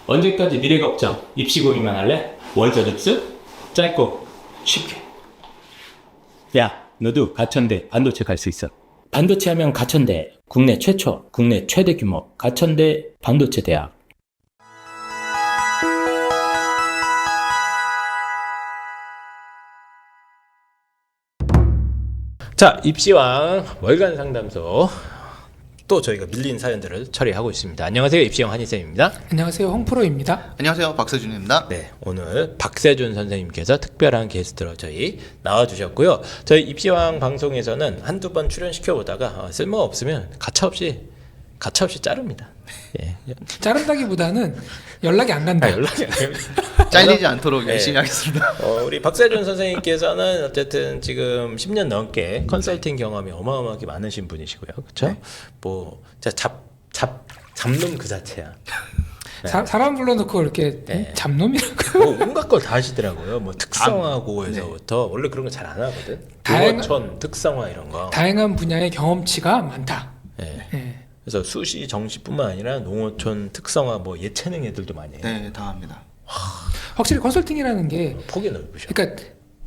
언제까지 미래 걱정, 입시 고민만 할래? 원서 접수? 짧고 쉽게. 야, 너도 가천대 반도체 갈 수 있어. 반도체 하면 가천대, 국내 최초, 국내 최대 규모 가천대 반도체 대학. 자, 입시왕 월간 상담소. 또 저희가 밀린 사연들을 처리하고 있습니다. 안녕하세요, 입시왕 한희쌤입니다. 안녕하세요, 홍프로입니다. 안녕하세요, 박세준입니다. 네, 오늘 박세준 선생님께서 특별한 게스트로 저희 나와주셨고요. 저희 입시왕 방송에서는 한두 번 출연시켜보다가 쓸모 없으면 가차없이 자릅니다. 예. 자른다기보다는 연락이 안 간다. 연락이 안 됩니다. 잘리지 않도록 열심히 하겠습니다. 우리 박세준 선생님께서는 어쨌든 지금 10년 넘게 컨설팅 경험이 어마어마하게 많으신 분이시고요. 그렇죠? 네. 뭐 진짜 잡놈 그 자체야. 네. 사람 불러놓고 이렇게 네. 잡놈이라고. 뭐 온갖 걸 다 하시더라고요. 뭐 특성화고에서부터 원래 그런 거 잘 안 하거든. 용어촌, 특성화 이런 거. 다양한 분야의 경험치가 많다. 네. 네. 그래서 수시, 정시뿐만 아니라 농어촌, 특성화, 뭐 예체능 애들도 많이 해요. 네, 다 합니다. 확실히 컨설팅이라는 게, 폭이 넓으셔. 그러니까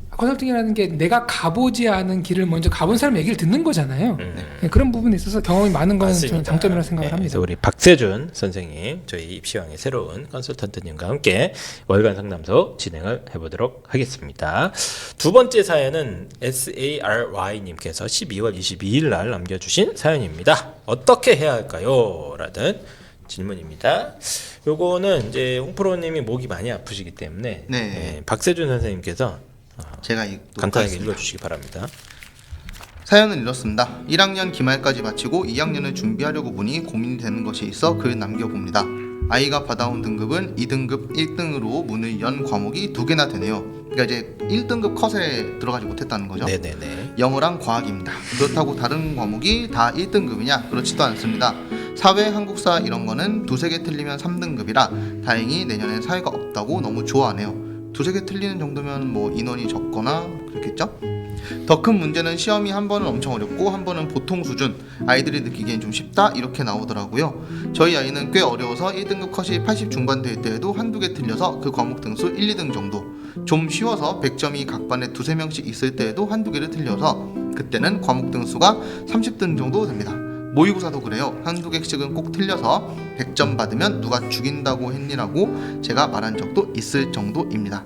컨설팅이라는 게 내가 가보지 않은 길을 먼저 가본 사람 얘기를 듣는 거잖아요. 네, 그런 부분에 있어서 경험이 많은 건 저는 장점이라고 생각을 합니다. 그래서 우리 박세준 선생님, 저희 입시왕의 새로운 컨설턴트님과 함께 월간 상담소 진행을 해보도록 하겠습니다. 두 번째 사연은 SARY님께서 12월 22일 날 남겨주신 사연입니다. 어떻게 해야 할까요? 라는 질문입니다. 요거는 이제 홍프로님이 목이 많이 아프시기 때문에 네. 박세준 선생님께서 제가 간단하게 읽어주시기 바랍니다. 사연은 이렇습니다. 1학년 기말까지 마치고 2학년을 준비하려고 보니 고민이 되는 것이 있어 글 남겨봅니다. 아이가 받아온 등급은 2등급 1등으로 문을 연 과목이 2개나 되네요. 그러니까 이제 1등급 컷에 들어가지 못했다는 거죠. 네네네. 영어랑 과학입니다. 그렇다고 다른 과목이 다 1등급이냐? 그렇지도 않습니다. 사회, 한국사 이런 거는 두세 개 틀리면 3등급이라 다행히 내년엔 사회가 없다고 너무 좋아하네요. 두세 개 틀리는 정도면 뭐 인원이 적거나 그렇겠죠? 더 큰 문제는 시험이 한 번은 엄청 어렵고 한 번은 보통 수준, 아이들이 느끼기엔 좀 쉽다 이렇게 나오더라고요. 저희 아이는 꽤 어려워서 1등급 컷이 80 중반 될 때에도 한두 개 틀려서 그 과목 등수 1, 2등 정도, 좀 쉬워서 100점이 각 반에 두세 명씩 있을 때에도 한두 개를 틀려서 그때는 과목 등수가 30등 정도 됩니다. 모의고사도 그래요. 한두 개씩은 꼭 틀려서 100점 받으면 누가 죽인다고 했니라고 제가 말한 적도 있을 정도입니다.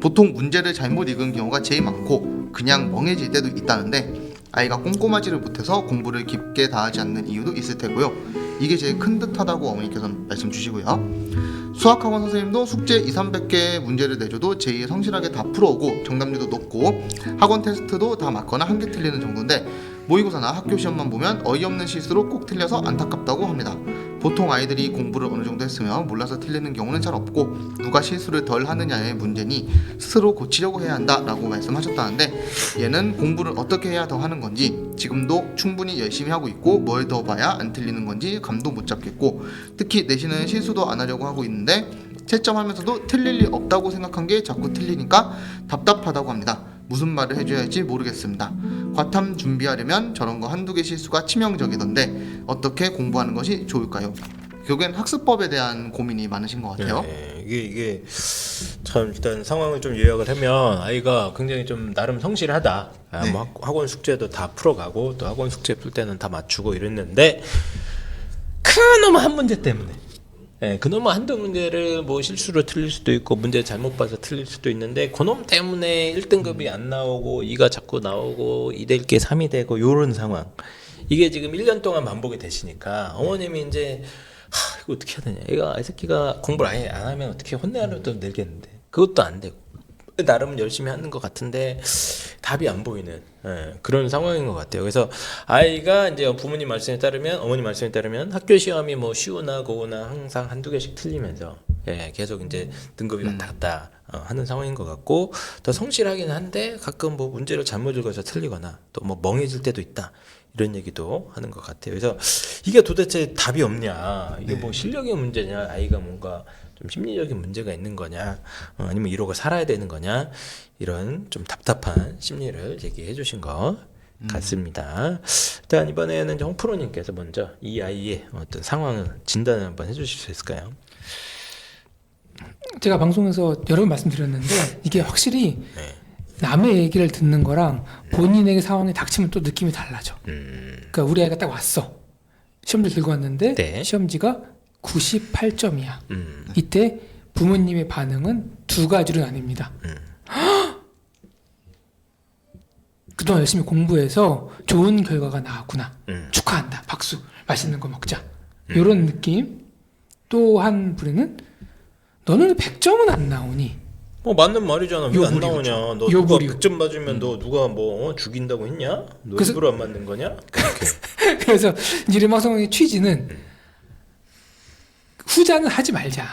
보통 문제를 잘못 읽은 경우가 제일 많고 그냥 멍해질 때도 있다는데 아이가 꼼꼼하지를 못해서 공부를 깊게 다하지 않는 이유도 있을 테고요. 이게 제일 큰 듯하다고 어머니께서 말씀 주시고요. 수학학원 선생님도 숙제 200~300개 문제를 내줘도 제일 성실하게 다 풀어오고 정답률도 높고 학원 테스트도 다 맞거나 한 개 틀리는 정도인데 모의고사나 학교 시험만 보면 어이없는 실수로 꼭 틀려서 안타깝다고 합니다. 보통 아이들이 공부를 어느 정도 했으면 몰라서 틀리는 경우는 잘 없고 누가 실수를 덜 하느냐의 문제니 스스로 고치려고 해야 한다라고 말씀하셨다는데 얘는 공부를 어떻게 해야 더 하는 건지 지금도 충분히 열심히 하고 있고 뭘 더 봐야 안 틀리는 건지 감도 못 잡겠고 특히 내신은 실수도 안 하려고 하고 있는데 채점하면서도 틀릴 리 없다고 생각한 게 자꾸 틀리니까 답답하다고 합니다. 무슨 말을 해줘야 할지 모르겠습니다. 과탐 준비하려면 저런 거 한두 개 실수가 치명적이던데 어떻게 공부하는 것이 좋을까요? 결국엔 학습법에 대한 고민이 많으신 것 같아요. 네, 이게 참 일단 상황을 좀 요약을 하면 아이가 굉장히 좀 나름 성실하다. 네. 뭐 학원 숙제도 다 풀어가고 또 학원 숙제 풀 때는 다 맞추고 이랬는데 그놈 한 문제 때문에. 네, 그놈은 한두 문제를 뭐 실수로 틀릴 수도 있고 문제 잘못 봐서 틀릴 수도 있는데 그놈 때문에 1등급이 안 나오고 2가 자꾸 나오고 2 될 게 3이 되고 요런 상황. 이게 지금 1년 동안 반복이 되시니까 어머님이 이제 이거 어떻게 해야 되냐. 얘가 이 새끼가 공부를 아예 안 하면 어떻게 혼내야도 늘겠는데 그것도 안 되고 나름 열심히 하는 것 같은데 답이 안 보이는 그런 상황인 것 같아요. 그래서 아이가 이제 부모님 말씀에 따르면 어머님 말씀에 따르면 학교 시험이 뭐 쉬우나 고우나 항상 한두 개씩 틀리면서 계속 이제 등급이 왔다 갔다 하는 상황인 것 같고 더 성실하긴 한데 가끔 뭐 문제를 잘못 읽어서 틀리거나 또 뭐 멍해질 때도 있다. 이런 얘기도 하는 것 같아요. 그래서 이게 도대체 답이 없냐? 이게 뭐 실력의 문제냐? 아이가 뭔가 좀 심리적인 문제가 있는 거냐? 아니면 이러고 살아야 되는 거냐? 이런 좀 답답한 심리를 얘기해 주신 것 같습니다. 일단 이번에는 홍프로님께서 먼저 이 아이의 어떤 상황을 진단을 한번 해주실 수 있을까요? 제가 방송에서 여러 번 말씀드렸는데 이게 확실히 남의 얘기를 듣는 거랑 본인에게 상황이 닥치면 또 느낌이 달라져. 그러니까 우리 아이가 딱 왔어. 시험지 들고 왔는데 네. 시험지가 98점이야. 이때 부모님의 반응은 두 가지로 나뉩니다. 그동안 열심히 공부해서 좋은 결과가 나왔구나. 축하한다. 박수. 맛있는 거 먹자. 이런 느낌. 또 한 부류는 너는 왜 100점은 안 나오니? 맞는 말이잖아. 왜 안 요구리, 나오냐? 너 누가 요구리. 100점 맞으면 너 누가 뭐 죽인다고 했냐? 너 그래서- 일부러 안 맞는 거냐? 그렇게. 그래서 이제 방송의 취지는 후자는 하지 말자.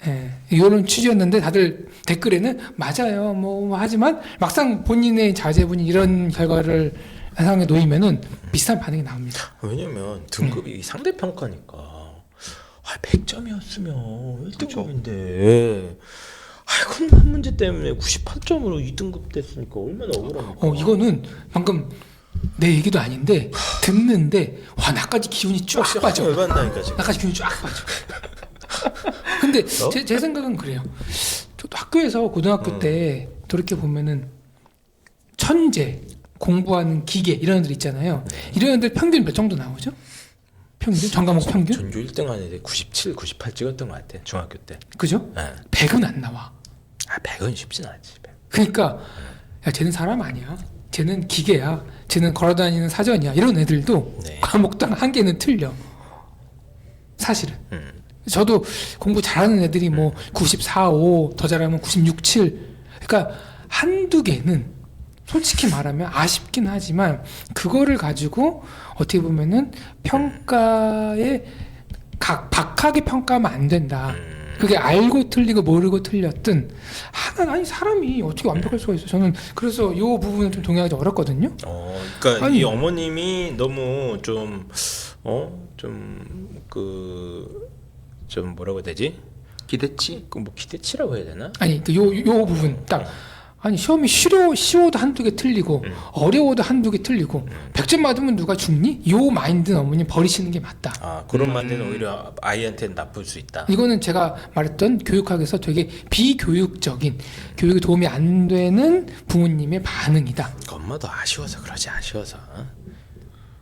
예, 이런 취지였는데 다들 댓글에는 맞아요. 뭐 하지만 막상 본인의 자제분이 이런 결과를 상황에 놓이면은 비슷한 반응이 나옵니다. 왜냐면 등급이 상대평가니까 100점이었으면 1등급인데 그건 한 문제 때문에 98점으로 2등급 됐으니까 얼마나 억울합니까? 이거는 방금 내 얘기도 아닌데 듣는데 와 나까지 기운이 쫙 빠져. 열받나니까 지금. 나까지 기운이 쫙 빠져. 근데 제 생각은 그래요. 저도 학교에서 고등학교 때 돌이켜 보면은 천재 공부하는 기계 이런 애들 있잖아요. 이런 애들 평균 몇 정도 나오죠? 평균 전과목 평균? 전교 1등 한 애들 97, 98 찍었던 것 같아. 중학교 때. 그죠? 네. 100은 안 나와. 100은 쉽진 않지. 100. 그러니까 야 쟤는 사람 아니야. 쟤는 기계야. 쟤는 걸어다니는 사전이야. 이런 애들도 네. 과목당 한 개는 틀려. 사실은. 저도 공부 잘하는 애들이 뭐 94, 5, 더 잘하면 96, 7. 그러니까 한두 개는 솔직히 말하면 아쉽긴 하지만 그거를 가지고 어떻게 보면은 평가에 박하게 평가하면 안 된다. 그게 알고 틀리고 모르고 틀렸든 아니 사람이 어떻게 완벽할 수가 있어. 저는 그래서 이 부분은 좀 동의하기 어렵거든요. 그러니까 아니. 이 어머님이 너무 좀 뭐라고 해야 되지? 기대치? 뭐 기대치라고 해야 되나? 아니 요 부분 딱 아니 시험이 쉬워도 한두 개 틀리고 어려워도 한두 개 틀리고 100점 맞으면 누가 죽니? 요 마인드는 어머님 버리시는 게 맞다. 그런 만드는 오히려 아이한테는 나쁠 수 있다. 이거는 제가 말했던 교육학에서 되게 비교육적인 교육에 도움이 안 되는 부모님의 반응이다. 엄마도 아쉬워서 그러지 아쉬워서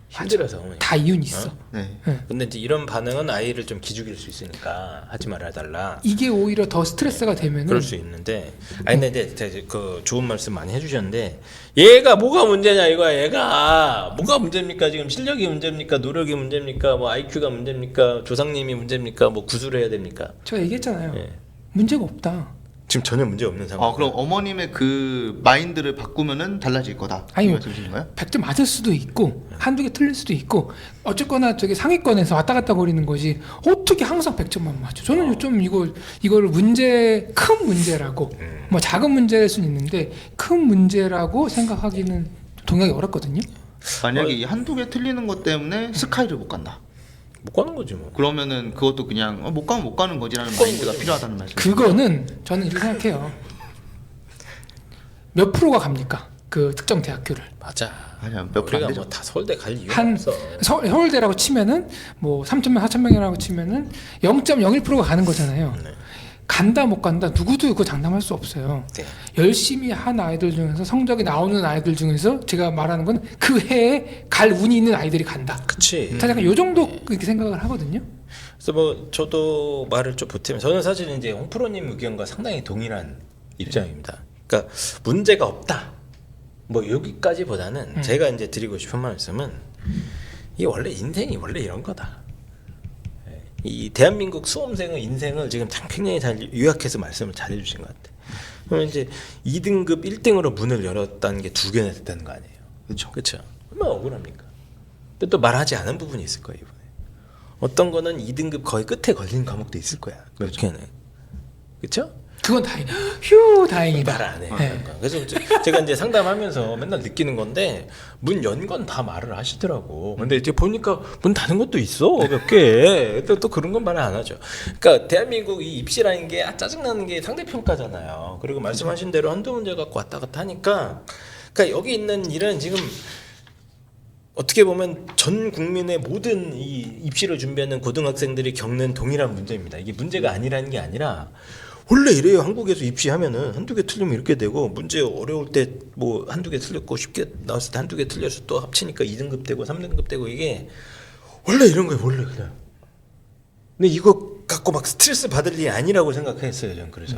힘들어서 어머니. 다 이유는 있어. 네. 근데 이제 이런 반응은 아이를 좀 기죽일 수 있으니까 하지 말아달라. 이게 오히려 더 스트레스가 되면은 그럴 수 있는데 근데 그 좋은 말씀 많이 해주셨는데 얘가 뭐가 문제냐 이거야. 얘가 뭐가 문제입니까? 지금 실력이 문제입니까? 노력이 문제입니까? 뭐 IQ가 문제입니까? 조상님이 문제입니까? 뭐 구술을 해야 됩니까? 제가 얘기했잖아요. 예. 문제가 없다. 지금 전혀 문제 없는 상황. 그럼 어머님의 그 마인드를 바꾸면은 달라질 거다. 아니, 이 말씀이신 거예요? 100점 맞을 수도 있고 한두 개 틀릴 수도 있고 어쨌거나 되게 상위권에서 왔다 갔다 거리는 거지 어떻게 항상 100점만 맞죠? 저는 좀 이걸 큰 문제라고 뭐 작은 문제일 수는 있는데 큰 문제라고 생각하기는 동의하기 어렵거든요. 만약에 이 한두 개 틀리는 것 때문에 스카이를 못 간다. 못 가는 거지 뭐. 그러면은 그것도 그냥 못 가면 못 가는 거지라는 마인드가 필요하다는 말씀. 그거는 저는 이렇게 생각해요. 몇 프로가 갑니까? 그 특정 대학교를 맞아. 아니야, 몇 프로 안 우리가 되죠. 뭐 다 서울대 갈 이유가 한 없어. 서울대라고 치면은 뭐 3,000명, 4,000명이라고 치면은 0.01%가 가는 거잖아요. 네. 간다 못 간다 누구도 그거 장담할 수 없어요. 네. 열심히 한 아이들 중에서 성적이 나오는 아이들 중에서 제가 말하는 건 그 해에 갈 운이 있는 아이들이 간다. 그치. 다 약간 요 정도 그렇게 생각을 하거든요. 그래서 뭐 저도 말을 좀 보태면 저는 사실 이제 홍프로님 의견과 상당히 동일한 입장입니다. 그러니까 문제가 없다. 뭐 여기까지보다는 제가 이제 드리고 싶은 말씀은 이 원래 인생이 원래 이런 거다. 이 대한민국 수험생의 인생을 지금 굉장히 잘 요약해서 말씀을 잘 해주신 것 같아. 그러면 이제 2등급 1등으로 문을 열었다는 게 두 개나 됐다는 거 아니에요. 그렇죠. 그렇죠. 얼마나 억울합니까? 근데 또 말하지 않은 부분이 있을 거예요 이번에. 어떤 거는 2등급 거의 끝에 걸린 과목도 있을 거야. 몇 개는. 그렇죠? 그건 휴 다행이다. 말 안 해. 네. 그래서 제가 이제 상담하면서 맨날 느끼는 건데 문 연 건 다 말을 하시더라고. 근데 이제 보니까 문 닫은 것도 있어 몇 개. 또 그런 건 말을 안 하죠. 그러니까 대한민국 이 입시라는 게 짜증나는 게 상대평가잖아요. 그리고 말씀하신 대로 한두 문제 갖고 왔다 갔다 하니까 그러니까 여기 있는 일은 지금 어떻게 보면 전 국민의 모든 이 입시를 준비하는 고등학생들이 겪는 동일한 문제입니다. 이게 문제가 아니라는 게 아니라 원래 이래요. 한국에서 입시하면은 한두 개 틀리면 이렇게 되고 문제 어려울 때 뭐 한두 개 틀렸고 쉽게 나왔을 때 한두 개 틀려서 또 합치니까 2등급 되고 3등급 되고 이게 원래 이런 거예요. 원래 그냥. 근데 이거 갖고 막 스트레스 받을 일이 아니라고 생각했어요. 저는 그래서.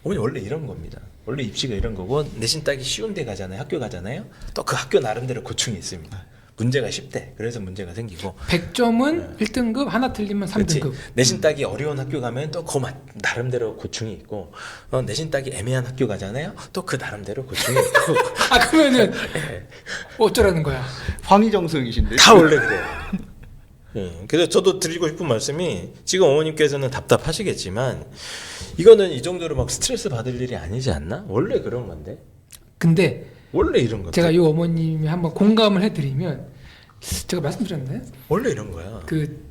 어머니 원래 이런 겁니다. 원래 입시가 이런 거고 내신 따기 쉬운 데 가잖아요. 학교 가잖아요. 또 그 학교 나름대로 고충이 있습니다. 문제가 쉽대. 그래서 문제가 생기고 100점은 1등급, 하나 틀리면 3등급. 그치. 내신 따기 어려운 학교 가면 또 그 나름대로 고충이 있고 내신 따기 애매한 학교 가잖아요. 또 그 나름대로 고충이 있고 아 그러면은 어쩌라는 거야? 황희정승이신데. 다 원래 그래요. 그래서 저도 드리고 싶은 말씀이 지금 어머님께서는 답답하시겠지만 이거는 이 정도로 막 스트레스 받을 일이 아니지 않나? 원래 그런 건데. 근데 원래 이런 거. 제가 이 어머님이 한번 공감을 해드리면 제가 말씀드렸나요? 원래 이런 거야. 그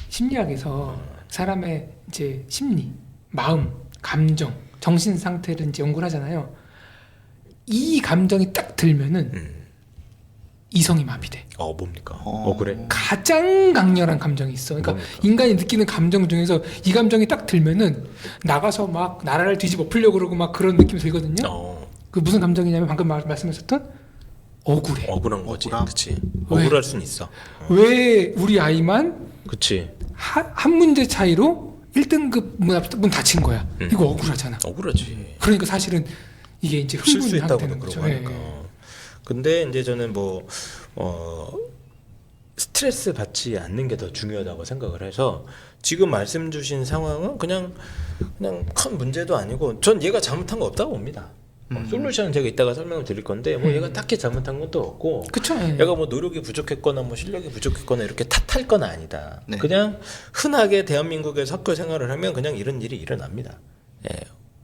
심리학에서 사람의 이제 심리, 마음, 감정, 정신 상태를 이제 연구를 하잖아요. 이 감정이 딱 들면은 이성이 마비돼. 뭡니까? 어. 그래. 가장 강렬한 감정이 있어. 그러니까 뭡니까? 인간이 느끼는 감정 중에서 이 감정이 딱 들면은 나가서 막 나라를 뒤집어 엎으려고 그러고 막 그런 느낌이 들거든요. 그 무슨 감정이냐면 방금 말씀하셨던 억울해. 억울한 거지. 억울함. 그치. 왜? 억울할 순 있어. 왜 우리 아이만 그치. 한 문제 차이로 1등급 문 닫힌 거야. 이거 억울하잖아. 억울하지. 그러니까 사실은 이게 이제 흥분이 실수했다고 되는 그러고 거죠. 하니까. 예. 근데 이제 저는 스트레스 받지 않는 게 더 중요하다고 생각을 해서 지금 말씀 주신 상황은 그냥 큰 문제도 아니고 전 얘가 잘못한 거 없다고 봅니다. 솔루션은 제가 이따가 설명을 드릴 건데 뭐 얘가 딱히 잘못한 것도 없고 그쵸. 예. 얘가 뭐 노력이 부족했거나 뭐 실력이 부족했거나 이렇게 탓할 건 아니다. 네. 그냥 흔하게 대한민국에서 학교 생활을 하면 그냥 이런 일이 일어납니다. 예.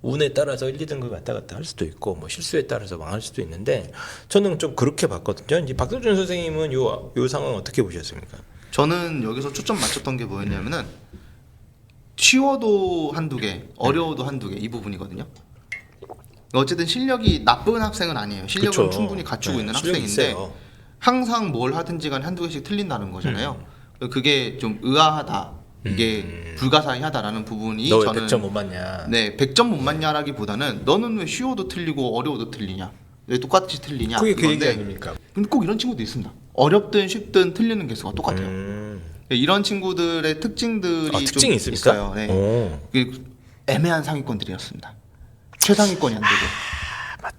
운에 따라서 1, 2등급 왔다 갔다 할 수도 있고 뭐 실수에 따라서 망할 수도 있는데 저는 좀 그렇게 봤거든요. 이제 박서준 선생님은 요 상황 어떻게 보셨습니까? 저는 여기서 초점 맞췄던 게 뭐였냐면은 쉬워도 한두 개, 어려워도 한두 개 이 부분이거든요. 어쨌든 실력이 나쁜 학생은 아니에요. 실력은 그쵸. 충분히 갖추고 네, 있는 실력이 학생인데 있어요. 항상 뭘 하든지 간에 한두 개씩 틀린다는 거잖아요. 그게 좀 의아하다. 이게 불가사의하다라는 부분이 너 왜 저는 100점 못 맞냐? 네, 100점 못 맞냐라기보다는 너는 왜 쉬워도 틀리고 어려워도 틀리냐? 왜 똑같이 틀리냐? 그게 그 얘기 이건데 아닙니까? 근데 꼭 이런 친구도 있습니다. 어렵든 쉽든 틀리는 개수가 똑같아요. 이런 친구들의 특징들이 좀 특징이 있습니까? 있어요. 네. 오. 그 애매한 상위권들이었습니다. 최상위권이 안 되고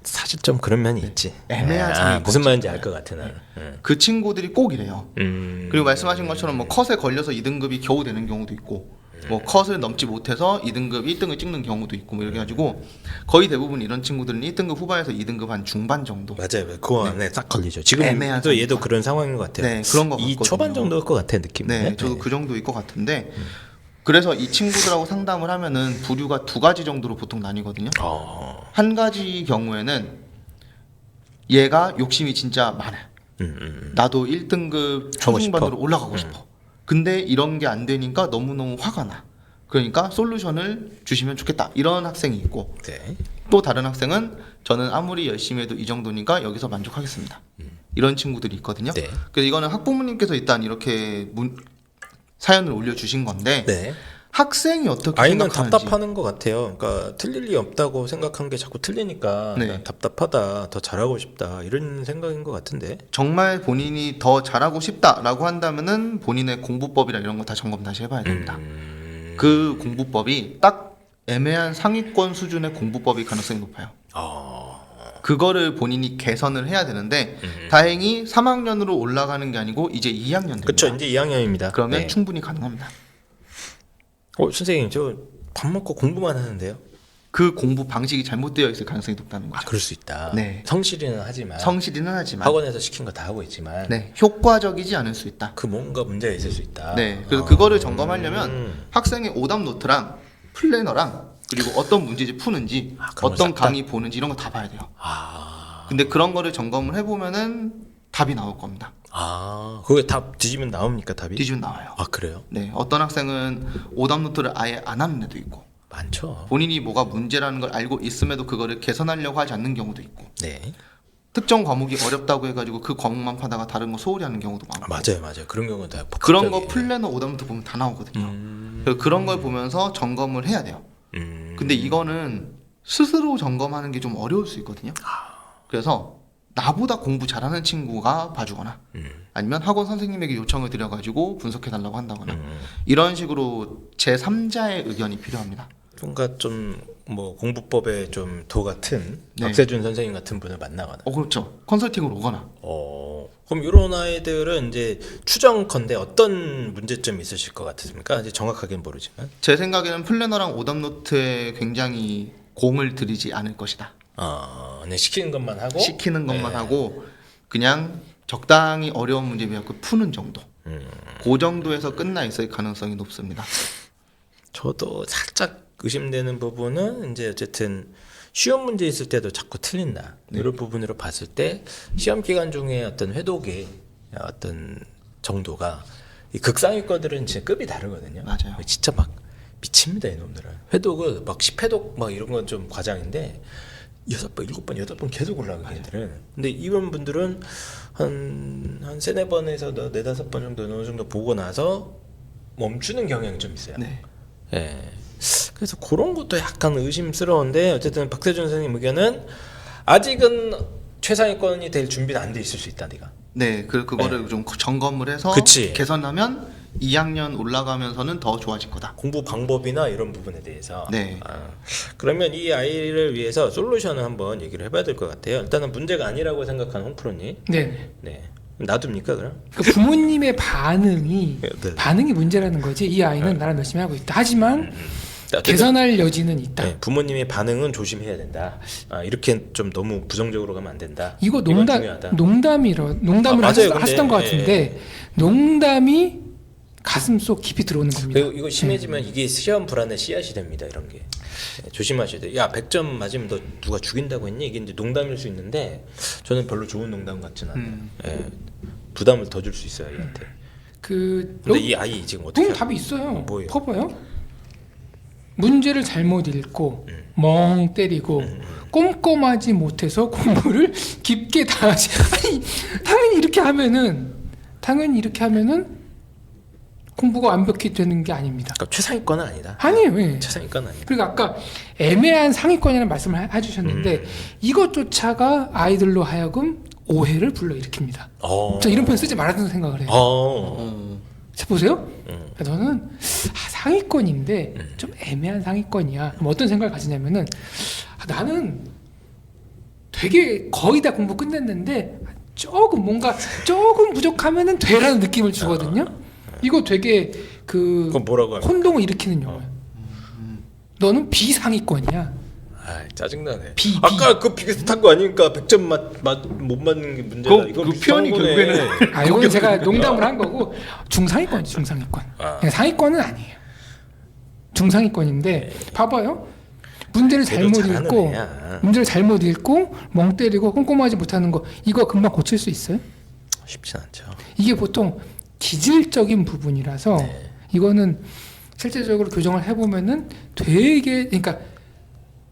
사실 좀 그런 면이 있지. 애매한 상황이 무슨 있지. 말인지 알 것 같아 나는. 그 친구들이 꼭 이래요. 그리고 말씀하신 것처럼 뭐 컷에 걸려서 2등급이 겨우 되는 경우도 있고 뭐 컷을 넘지 못해서 2등급 1등을 찍는 경우도 있고 뭐 이렇게 가지고 거의 대부분 이런 친구들은 1등급 후반에서 2등급 한 중반 정도. 맞아요. 그 안에 딱 걸리죠. 지금 애매한 또 얘도 상황. 그런 상황인 것 같아요. 네, 그런 것 이 같거든요. 초반 정도일 것 같아 느낌이. 네, 저도 그 정도일 것 같은데 그래서 이 친구들하고 상담을 하면은 부류가 두 가지 정도로 보통 나뉘거든요. 한 가지 경우에는 얘가 욕심이 진짜 많아. 나도 1등급 하고 초중반으로 싶어. 올라가고 싶어. 근데 이런 게 안 되니까 너무너무 화가 나. 그러니까 솔루션을 주시면 좋겠다. 이런 학생이 있고 네. 또 다른 학생은 저는 아무리 열심히 해도 이 정도니까 여기서 만족하겠습니다. 이런 친구들이 있거든요. 네. 그래서 이거는 학부모님께서 일단 이렇게 사연을 올려주신 건데 네. 학생이 어떻게 아이는 생각하는지 답답하는 것 같아요. 그러니까 틀릴 리 없다고 생각한 게 자꾸 틀리니까 네. 난 답답하다, 더 잘하고 싶다 이런 생각인 것 같은데. 정말 본인이 더 잘하고 싶다라고 한다면은 본인의 공부법이나 이런 거 다 점검 다시 해봐야 됩니다. 그 공부법이 딱 애매한 상위권 수준의 공부법일 가능성이 높아요. 그거를 본인이 개선을 해야 되는데 다행히 3학년으로 올라가는 게 아니고 이제 2학년 됩니다. 그렇죠. 이제 2학년입니다. 그러면 네. 충분히 가능합니다. 선생님 저 밥 먹고 공부만 하는데요. 그 공부 방식이 잘못되어 있을 가능성이 높다는 거죠. 그럴 수 있다. 네. 성실히는 하지만 성실히는 하지만 학원에서 시킨 거 다 하고 있지만 네, 효과적이지 않을 수 있다. 그 뭔가 문제가 있을 수 있다. 네, 그래서 그거를 점검하려면 학생의 오답 노트랑 플래너랑 그리고 어떤 문제지 푸는지 그런 거 어떤 싹 다? 강의 보는지 이런 거 다 봐야 돼요. 근데 그런 거를 점검을 해보면은 답이 나올 겁니다. 그게 답 뒤지면 나옵니까 답이? 뒤지면 나와요. 그래요? 네, 어떤 학생은 오답 노트를 아예 안 하는 애도 있고 많죠. 본인이 뭐가 문제라는 걸 알고 있음에도 그거를 개선하려고 하지 않는 경우도 있고 네. 특정 과목이 어렵다고 해가지고 그 과목만 파다가 다른 거 소홀히 하는 경우도 많고 맞아요. 그런 경우는 다 그런 거 복합적이에요. 플래너 오답 노트 보면 다 나오거든요. 그래서 그런 걸 보면서 점검을 해야 돼요. 근데 이거는 스스로 점검하는 게 좀 어려울 수 있거든요. 그래서 나보다 공부 잘하는 친구가 봐주거나 아니면 학원 선생님에게 요청을 드려가지고 분석해달라고 한다거나 이런 식으로 제3자의 의견이 필요합니다. 뭔가 좀 뭐 공부법에 좀 도 같은 네. 박세준 선생님 같은 분을 만나거나. 그렇죠. 컨설팅으로 오거나. 그럼 이런 아이들은 이제 추정컨대 어떤 문제점이 있으실 것 같습니까? 이제 정확하게는 모르지만. 제 생각에는 플래너랑 오답노트에 굉장히 공을 들이지 않을 것이다. 그냥 시키는 것만 하고. 시키는 것만 네. 하고 그냥 적당히 어려운 문제 배웠고 푸는 정도. 그 정도에서 끝나 있을 가능성이 높습니다. 저도 살짝 의심되는 부분은 이제 어쨌든 시험 문제 있을 때도 자꾸 틀린다. 이런 부분으로 봤을 때 시험 기간 중에 어떤 회독의 어떤 정도가 이 극상위권들은 진짜 급이 다르거든요. 맞아요. 진짜 막 미칩니다 이놈들은. 회독을 막 10회독 막 이런 건 좀 과장인데 6번, 7번, 8번 계속 올라가게 얘들은. 근데 이런 분들은 한 3, 4번에서 4, 5번 정도 어느 정도 보고 나서 멈추는 경향이 좀 있어요. 네. 예. 그래서 그런 것도 약간 의심스러운데 어쨌든 박세준 선생님 의견은 아직은 최상위권이 될 준비는 안 돼 있을 수 있다, 네가. 네, 그거를 좀 점검을 해서 그치. 개선하면 2학년 올라가면서는 더 좋아질 거다. 공부 방법이나 이런 부분에 대해서. 네. 그러면 이 아이를 위해서 솔루션을 한번 얘기를 해봐야 될 것 같아요. 일단은 문제가 아니라고 생각하는 홍프로님. 네. 네. 놔둡니까 그럼? 그 부모님의 반응이 네. 반응이 문제라는 거지. 이 아이는 나랑 열심히 하고 있다. 하지만 개선할 여지는 있다. 네, 부모님의 반응은 조심해야 된다. 이렇게 좀 너무 부정적으로 가면 안 된다. 이거 이건 중요하다. 농담으로 맞아요. 근데, 하셨던 것 같은데 농담이 가슴 속 깊이 들어오는 겁니다. 그리고 이거 심해지면 이게 시험 불안의 씨앗이 됩니다. 이런 게. 네, 조심하셔야 돼요. 야 100점 맞으면 너 누가 죽인다고 했니? 이게 이제 농담일 수 있는데 저는 별로 좋은 농담 같지는 않아요. 예, 부담을 더 줄 수 있어요 아이한테. 근데 이 아이 지금 어떻게? 답이 있어요. 뭐예요? 봐봐요. 문제를 잘못 읽고 멍 때리고 꼼꼼하지 못해서 공부를 깊게 다 하지. 아니 당연히 이렇게 하면은 공부가 완벽히 되는 게 아닙니다. 그러니까 최상위권은 아니다. 아니에요. 예. 최상위권은 아니다. 그리고 아까 애매한 상위권이라는 말씀을 해주셨는데 이것조차가 아이들로 하여금 오해를 불러일으킵니다. 저 이런 표현 쓰지 말아야 된다고 생각을 해요. 자, 보세요. 저는 상위권인데 좀 애매한 상위권이야. 그럼 어떤 생각을 가지냐면은 나는 되게 거의 다 공부 끝냈는데 조금 부족하면은 돼라는 느낌을 주거든요. 이거 되게 그럼 뭐라고 합니까? 혼동을 일으키는 영화야. 너는 비상위권이야. 짜증나네. 비. 아까 그 비슷한 거 아닙니까? 100점 못 맞는 게 문제다. 이건 그 표현이 거네. 결국에는 이건 제가 농담을 한 거고 중상위권이지 중상위권. 그냥 상위권은 아니에요. 중상위권인데 봐봐요. 문제를 그래도 잘못 잘하는 읽고 애야. 문제를 잘못 읽고 멍 때리고 꼼꼼하지 못하는 거 이거 금방 고칠 수 있어요? 쉽진 않죠. 이게 보통 기질적인 부분이라서 이거는 실제적으로 교정을 해보면은 되게 그러니까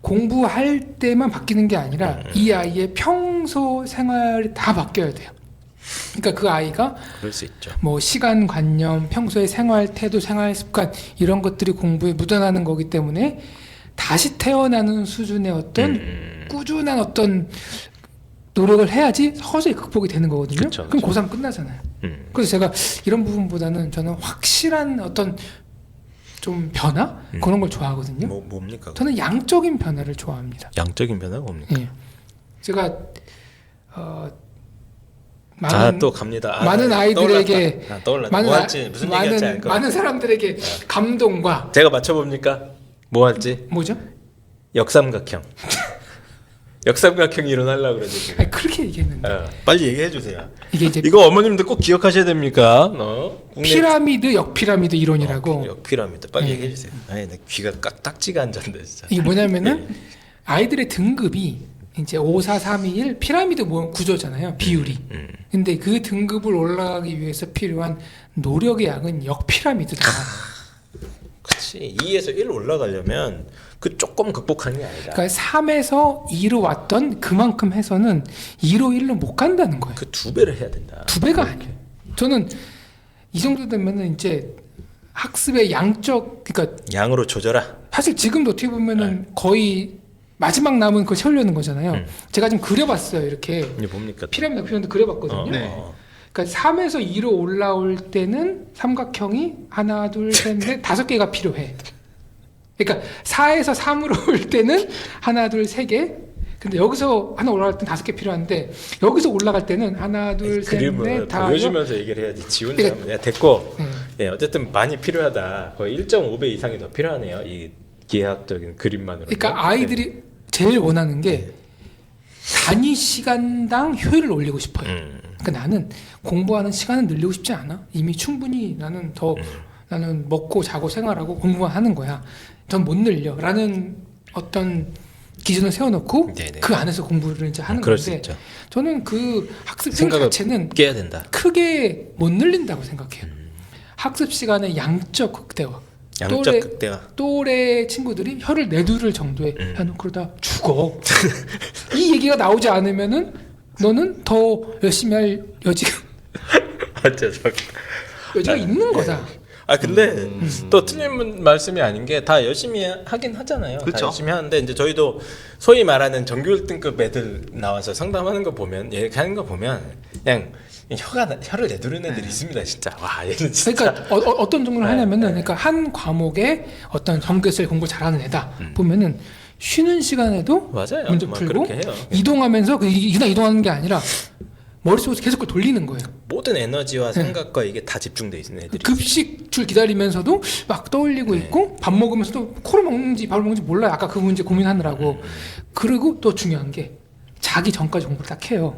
공부할 때만 바뀌는 게 아니라 이 아이의 평소 생활이 다 바뀌어야 돼요. 그러니까 그 아이가 그럴 수 있죠. 뭐 시간관념, 평소의 생활 태도, 생활 습관 이런 것들이 공부에 묻어나는 거기 때문에 다시 태어나는 수준의 어떤 꾸준한 어떤 노력을 해야지 서서히 극복이 되는 거거든요. 그쵸, 그럼 그쵸. 고3 끝나잖아요. 그래서 제가 이런 부분보다는 저는 확실한 어떤 좀 변화 그런 걸 좋아하거든요. 뭡니까? 저는 양적인 변화를 좋아합니다. 양적인 변화가 뭡니까? 예. 제가 자, 또 갑니다. 많은 아이들에게 떠올랐다. 뭐 할지 무슨 얘기할지 알 거. 많은 사람들에게 감동과 제가 맞춰봅니까? 뭐 할지? 뭐죠? 역삼각형. 역삼각형 이론하려고 그러죠 지금. 아니, 그렇게 얘기했는데 빨리 얘기해 주세요. 이게 이제 이거 어머님들 꼭 기억하셔야 됩니까? 국내 피라미드, 역피라미드 이론이라고 역피라미드 빨리 예. 얘기해 주세요. 내 귀가 딱지가 앉았는데 진짜. 이게 뭐냐면은 아이들의 등급이 이제 5, 4, 3, 2, 1 피라미드 구조잖아요. 비율이. 근데 그 등급을 올라가기 위해서 필요한 노력의 양은 역피라미드다. 그렇지. 2에서 1 올라가려면 그 조금 극복하는 게 아니다. 그러니까 3에서 2로 왔던 그만큼 해서는 2로 1로 못 간다는 거예요. 그 2배를 해야 된다. 2배가 아니에요. 저는 이 정도 되면은 이제 학습의 양적 그러니까 양으로 조져라. 사실 지금도 어떻게 보면은 거의 마지막 남은 그걸 채우려는 거잖아요. 제가 지금 그려봤어요. 이렇게 이게 뭡니까? 피라미드 그려봤거든요. 네. 그러니까 3에서 2로 올라올 때는 삼각형이 하나, 둘, 셋, 넷, 5개가 필요해. 그러니까 4에서 3으로 올 때는 하나, 둘, 3개. 근데 여기서 하나 올라갈 때는 5개 필요한데 여기서 올라갈 때는 하나, 둘, 셋, 넷, 그림을 다. 보여주면서 얘기를 해야지. 지 혼자 그러니까- 하면 됐고. 네. 예, 어쨌든 많이 필요하다. 거의 1.5배 이상이 더 필요하네요. 이 기하학적인 그림만으로. 그러니까 아이들이 제일 원하는 게 단위 시간당 효율을 올리고 싶어요. 그러니까 나는 공부하는 시간을 늘리고 싶지 않아. 이미 충분히 나는 나는 먹고 자고 생활하고 공부만 하는 거야. 전 못 늘려라는 어떤 기준을 세워놓고 네네. 그 안에서 공부를 이제 하는 그럴 수 건데 있죠. 저는 그 학습 생각을 자체는 깨야 된다. 크게 못 늘린다고 생각해요. 학습 시간의 양적 극대화. 양적 극대화. 또래 친구들이 혀를 내두를 정도의 야, 너 그러다 죽어. 이 얘기가 나오지 않으면은 너는 더 열심히 할 여지가 있는 거다. 아 근데 또 틀린 말씀이 아닌 게 다 열심히 하긴 하잖아요. 다 그쵸. 열심히 하는데 이제 저희도 소위 말하는 정규 1등급 애들 나와서 상담하는 거 보면 이렇게 하는 거 보면 그냥 혀를 내두르는 애들이 있습니다. 진짜 와 얘는 진짜. 그러니까 어떤 정도로 하냐면은 그러니까 한 과목에 어떤 전교수에 공부 잘하는 애다 보면은 쉬는 시간에도 맞아요. 문제 막 풀고 그렇게 해요. 이동하면서 그냥 이동하는 게 아니라 머릿속에서 계속 그걸 돌리는 거예요. 모든 에너지와 생각과 이게 다 집중돼 있는 애들이. 급식줄 기다리면서도 막 떠올리고 있고 밥 먹으면서도 코로 먹는지 밥을 먹는지 몰라요. 아까 그 문제 고민하느라고. 그리고 또 중요한 게 자기 전까지 공부를 딱 해요.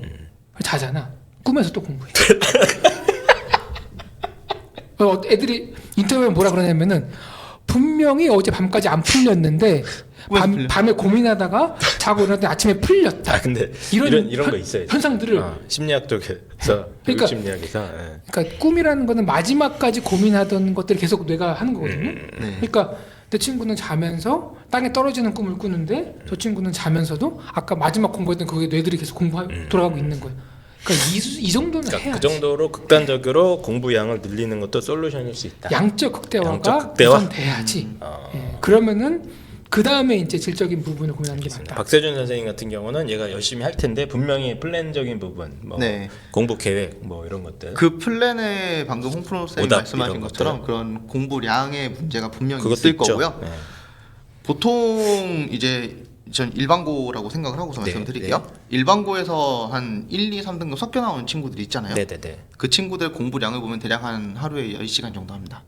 자잖아. 꿈에서 또 공부해. 애들이 인터뷰에 뭐라 그러냐면은 분명히 어제 밤까지 안 풀렸는데 밤에 고민하다가 자고 일어났더니 아침에 풀렸다. 아 근데 이런 거 있어요. 현상들을 심리학 쪽에서 그러니까- 교육 심리학에서 예. 그러니까 꿈이라는 거는 마지막까지 고민하던 것들을 계속 뇌가 하는 거거든요. 네. 그러니까 내 친구는 자면서 땅에 떨어지는 꿈을 꾸는데 저 친구는 자면서도 아까 마지막 공부했던 그게 뇌들이 계속 돌아가고 있는 거예요. 그러니까 이 정도는 그러니까 해야지. 그 정도로 극단적으로 공부 양을 늘리는 것도 솔루션일 수 있다. 양적 극대화가 양적 극대화? 우선 돼야지. 예, 그러면은 그 다음에 이제 질적인 부분을 고민하는 게 맞다. 박세준 선생님 같은 경우는 얘가 열심히 할 텐데 분명히 플랜적인 부분, 뭐 네. 공부 계획, 뭐 이런 것들. 그 플랜에 방금 홍프로 쌤이 오답 말씀하신 이런 것처럼 것들. 그런 공부량의 문제가 분명히 그것도 있을 있죠. 거고요. 네. 보통 이제 전 일반고라고 생각을 하고서 네, 말씀드릴게요. 일반고에서 한 1, 2, 3등급 섞여 나오는 친구들이 있잖아요. 네네네. 그 친구들 공부량을 보면 대략 한 하루에 10시간 정도 합니다.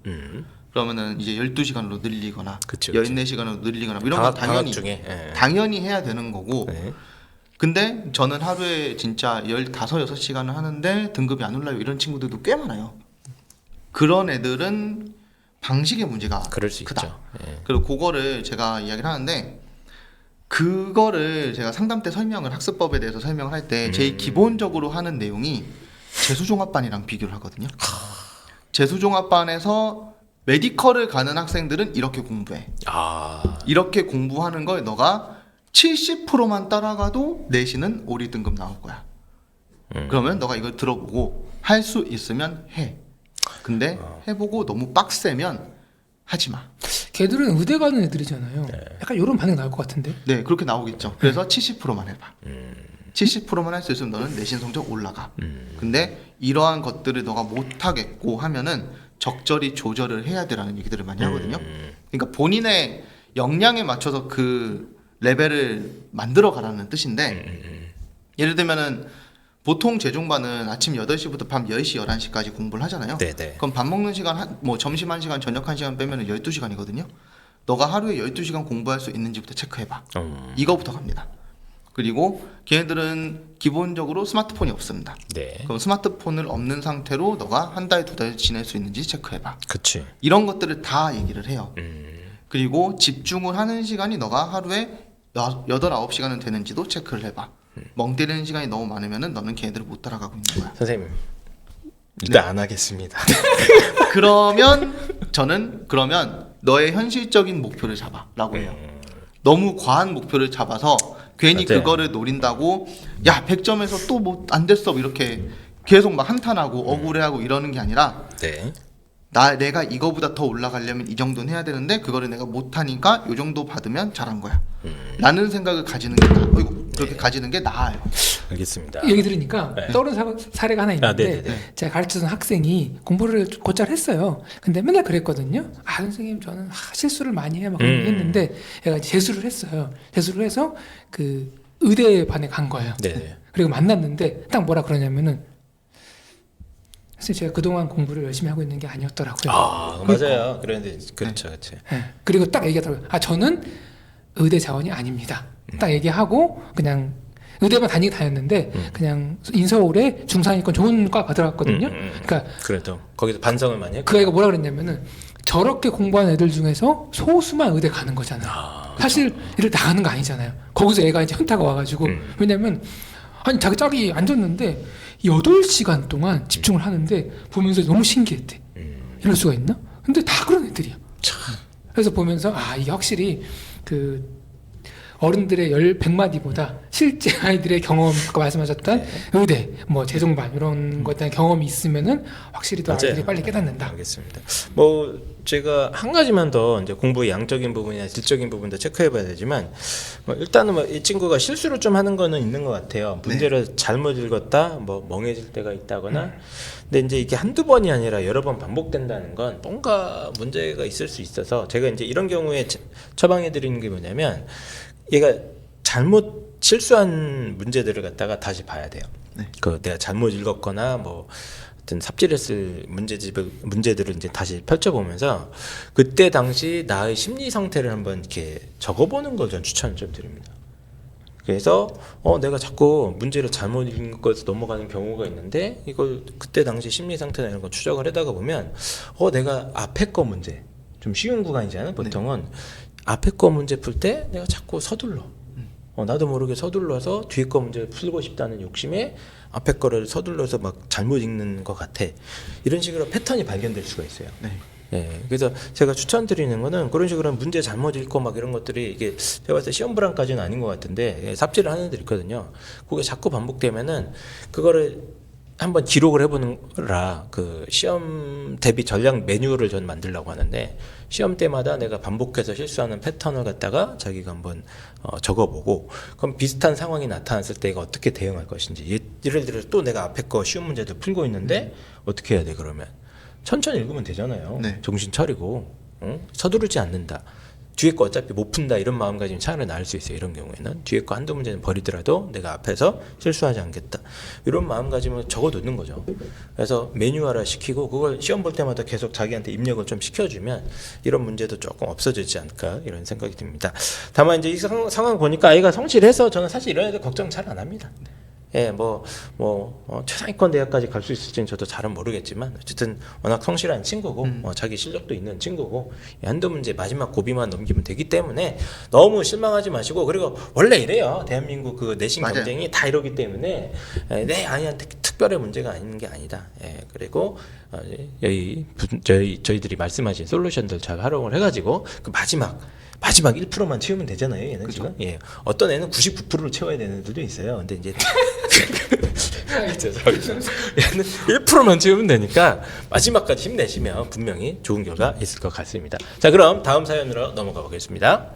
그러면은 이제 12시간으로 늘리거나 그쵸, 14시간으로 늘리거나 뭐 이런 건 당연히 중에. 예. 당연히 해야 되는 거고. 네. 근데 저는 하루에 진짜 15, 6시간을 하는데 등급이 안 올라요. 이런 친구들도 꽤 많아요. 그런 애들은 방식의 문제가 그럴 수 크다. 있죠. 예. 그리고 그거를 제가 이야기를 하는데 그거를 제가 상담 때 학습법에 대해서 설명을 할 때 제일 기본적으로 하는 내용이 재수종합반이랑 비교를 하거든요. 재수종합반에서 메디컬을 가는 학생들은 이렇게 공부해. 이렇게 공부하는 걸 너가 70%만 따라가도 내신은 5, 2등급 나올 거야. 그러면 너가 이걸 들어보고 할 수 있으면 해. 근데 해보고 너무 빡세면 하지 마. 걔들은 의대 가는 애들이잖아요. 약간 이런 반응 나올 것 같은데. 네, 그렇게 나오겠죠. 그래서 70%만 해봐. 70%만 할 수 있으면 너는 내신 성적 올라가. 근데 이러한 것들을 너가 못하겠고 하면은 적절히 조절을 해야 되라는 얘기들을 많이 하거든요. 그러니까 본인의 역량에 맞춰서 그 레벨을 만들어 가라는 뜻인데 예를 들면은 보통 재중반은 아침 8시부터 밤 10시, 11시까지 공부를 하잖아요. 네네. 그럼 밥 먹는 시간, 뭐 점심 1시간, 저녁 1시간 빼면 12시간이거든요. 너가 하루에 12시간 공부할 수 있는지부터 체크해봐. 이거부터 갑니다. 그리고 걔네들은 기본적으로 스마트폰이 없습니다. 네. 그럼 스마트폰을 없는 상태로 너가 한 달, 2달 지낼 수 있는지 체크해봐. 그치. 이런 것들을 다 얘기를 해요. 그리고 집중을 하는 시간이 너가 하루에 8, 9시간은 되는지도 체크를 해봐. 멍 때리는 시간이 너무 많으면은 너는 걔네들을 못 따라가고 있는 거야. 선생님 일단 안 하겠습니다. 그러면 그러면 너의 현실적인 목표를 잡아라고 해요. 너무 과한 목표를 잡아서 괜히 맞아요. 그거를 노린다고 야 100점에서 또 뭐 안 됐어 이렇게 계속 막 한탄하고 억울해하고 이러는 게 아니라 네. 내가 이거보다 더 올라가려면 이 정도는 해야 되는데 그거를 내가 못하니까 이 정도 받으면 잘한 거야. 라는 생각을 가지는 게 그렇게 가지는 게 나아요. 알겠습니다. 얘기 들으니까 네. 떠오르는 사례가 하나 있는데 네네네. 제가 가르치던 학생이 공부를 곧잘 했어요. 근데 맨날 그랬거든요. 선생님 저는 실수를 많이 해요. 막 그런 얘기 했는데 얘가 이제 재수를 했어요. 재수를 해서 그 의대반에 간 거예요. 네네. 그리고 만났는데 딱 뭐라 그러냐면은 선생님 제가 그동안 공부를 열심히 하고 있는 게 아니었더라고요. 맞아요. 그런데 그렇죠, 그렇죠. 네. 그리고 딱 얘기하더라고요. 저는 의대 자원이 아닙니다. 딱 얘기하고 그냥 의대만 다녔는데 그냥 인서울에 중상위권 좋은 과 들어갔거든요. 그러니까 그래도 거기서 반성을 많이 했고. 그 애가 뭐라 그랬냐면은 저렇게 공부한 애들 중에서 소수만 의대 가는 거잖아요. 사실 이를 나가는 거 아니잖아요. 거기서 애가 이제 현타가 와가지고 왜냐면 아니 자기 짝이 앉았는데 8시간 동안 집중을 하는데 보면서 너무 신기했대. 이럴 수가 있나? 근데 다 그런 애들이야. 그래서 보면서 이게 확실히 그 어른들의 100마디보다 실제 아이들의 경험, 아까 말씀하셨던 의대, 뭐 재종반 이런 것에 대한 경험이 있으면은 확실히 더 맞아요. 아이들이 빨리 깨닫는다. 알겠습니다. 뭐 제가 한 가지만 더 이제 공부의 양적인 부분이나 질적인 부분도 체크해봐야 되지만 일단은 뭐 이 친구가 실수를 좀 하는 거는 있는 것 같아요. 문제를 잘못 읽었다, 뭐 멍해질 때가 있다거나. 근데 이제 이게 한두 번이 아니라 여러 번 반복된다는 건 뭔가 문제가 있을 수 있어서 제가 이제 이런 경우에 처방해 드리는 게 뭐냐면 얘가 잘못 실수한 문제들을 갖다가 다시 봐야 돼요. 그 내가 잘못 읽었거나 뭐 어떤 삽질했을 문제들을 이제 다시 펼쳐보면서 그때 당시 나의 심리 상태를 한번 이렇게 적어보는 걸 전 추천을 좀 드립니다. 그래서 내가 자꾸 문제를 잘못 읽어서 넘어가는 경우가 있는데 이걸 그때 당시 심리 상태나 이런 거 추적을 하다가 보면 내가 앞에 거 문제 좀 쉬운 구간이잖아요. 보통은 앞에 거 문제 풀 때 내가 자꾸 서둘러. 나도 모르게 서둘러서 뒤에 거 문제를 풀고 싶다는 욕심에 앞에 거를 서둘러서 막 잘못 읽는 것 같아. 이런 식으로 패턴이 발견될 수가 있어요. 예, 그래서 제가 추천드리는 거는 그런 식으로 문제 잘못 읽고 막 이런 것들이 이게 제가 봤을 때 시험 불안까지는 아닌 것 같은데 삽질을 하는 애들 있거든요. 그게 자꾸 반복되면은 그거를 한번 기록을 해보는 거라 그 시험 대비 전략 매뉴얼을 전 만들려고 하는데 시험 때마다 내가 반복해서 실수하는 패턴을 갖다가 자기가 한번 적어보고 그럼 비슷한 상황이 나타났을 때 이거 어떻게 대응할 것인지 예를 들어 또 내가 앞에 거 쉬운 문제들 풀고 있는데 어떻게 해야 돼 그러면 천천히 읽으면 되잖아요. 정신 차리고 서두르지 않는다. 뒤에 거 어차피 못 푼다 이런 마음가짐이 차라리 나을 수 있어요. 이런 경우에는 뒤에 거 한두 문제는 버리더라도 내가 앞에서 실수하지 않겠다 이런 마음가짐을 적어두는 거죠. 그래서 매뉴얼화 시키고 그걸 시험 볼 때마다 계속 자기한테 입력을 좀 시켜주면 이런 문제도 조금 없어지지 않을까 이런 생각이 듭니다. 다만 이제 이 상황 보니까 아이가 성실해서 저는 사실 이런 애들 걱정 잘 안 합니다. 예, 최상위권 대학까지 갈 수 있을지는 저도 잘은 모르겠지만 어쨌든 워낙 성실한 친구고 자기 실력도 있는 친구고 한두 문제 마지막 고비만 넘기면 되기 때문에 너무 실망하지 마시고 그리고 원래 이래요. 대한민국 그 내신 맞아요. 경쟁이 다 이러기 때문에 내 아이한테 특별한 문제가 아닌 게 아니다. 예, 그리고 저희들이 말씀하신 솔루션들 잘 활용을 해가지고 그 마지막 1%만 채우면 되잖아요. 얘는 지금. 예. 어떤 애는 99%를 채워야 되는 애들도 있어요. 근데 이제 얘는 1%만 채우면 되니까 마지막까지 힘내시면 분명히 좋은 결과 있을 것 같습니다. 자, 그럼 다음 사연으로 넘어가 보겠습니다.